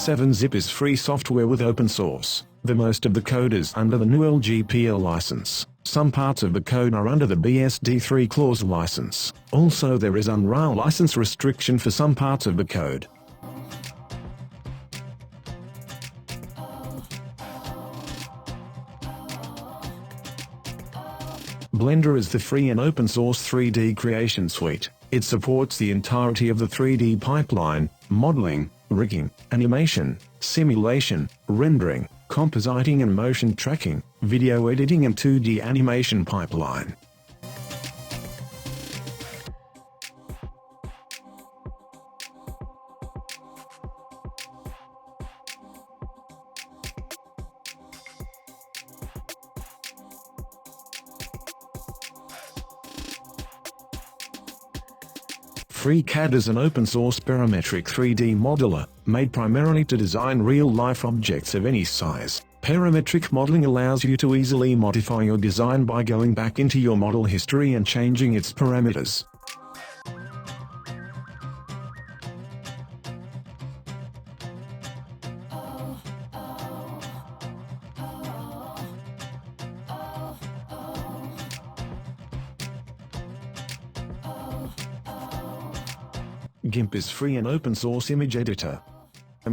SevenZip is free software with open source. The most of the code is under the new LGPL license. Some parts of the code are under the BSD3 clause license. Also there is Unreal license restriction for some parts of the code. Blender is the free and open source 3D creation suite. It supports the entirety of the 3D pipeline, modeling, rigging, animation, simulation, rendering, compositing and motion tracking, video editing and 2D animation pipeline. FreeCAD is an open-source parametric 3D modeler, made primarily to design real-life objects of any size. Parametric modeling allows you to easily modify your design by going back into your model history and changing its parameters. GIMP is free and open source image editor.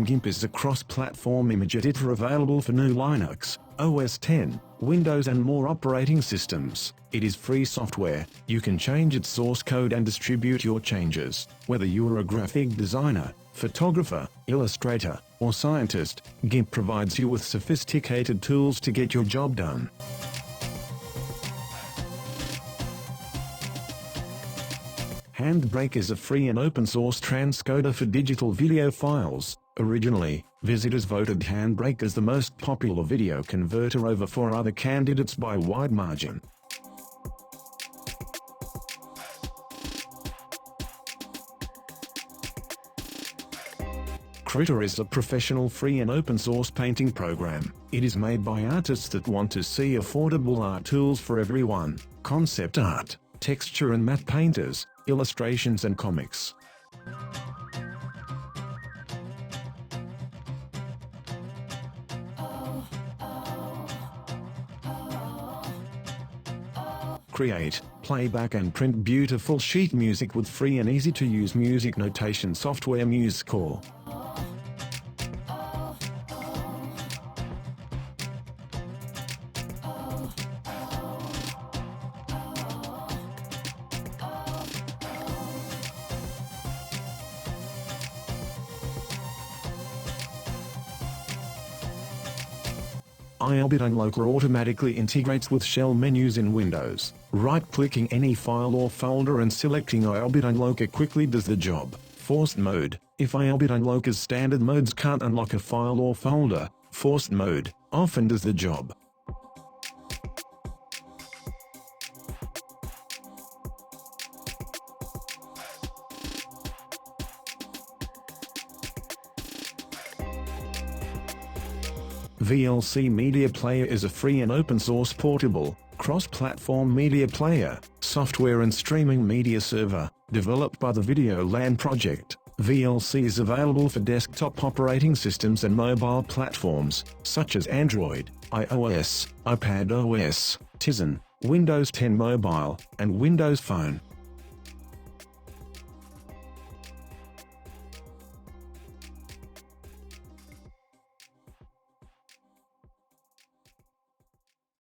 GIMP is a cross-platform image editor available for GNU Linux, OS X, Windows and more operating systems. It is free software. You can change its source code and distribute your changes. Whether you are a graphic designer, photographer, illustrator, or scientist, GIMP provides you with sophisticated tools to get your job done. Handbrake is a free and open-source transcoder for digital video files. Originally, visitors voted Handbrake as the most popular video converter over 4 other candidates by a wide margin. KRITA is a professional free and open-source painting program. It is made by artists that want to see affordable art tools for everyone: concept art, texture and matte painters, illustrations and comics. Create, playback and print beautiful sheet music with free and easy-to-use music notation software MUSESCORE. IOBIT Unlocker automatically integrates with shell menus in Windows. Right-clicking any file or folder and selecting IOBIT Unlocker quickly does the job. Forced mode: if IOBIT Unlocker's standard modes can't unlock a file or folder, forced mode often does the job. VLC Media Player is a free and open-source portable, cross-platform media player, software and streaming media server, developed by the Video LAN project. VLC is available for desktop operating systems and mobile platforms, such as Android, iOS, iPadOS, Tizen, Windows 10 Mobile, and Windows Phone.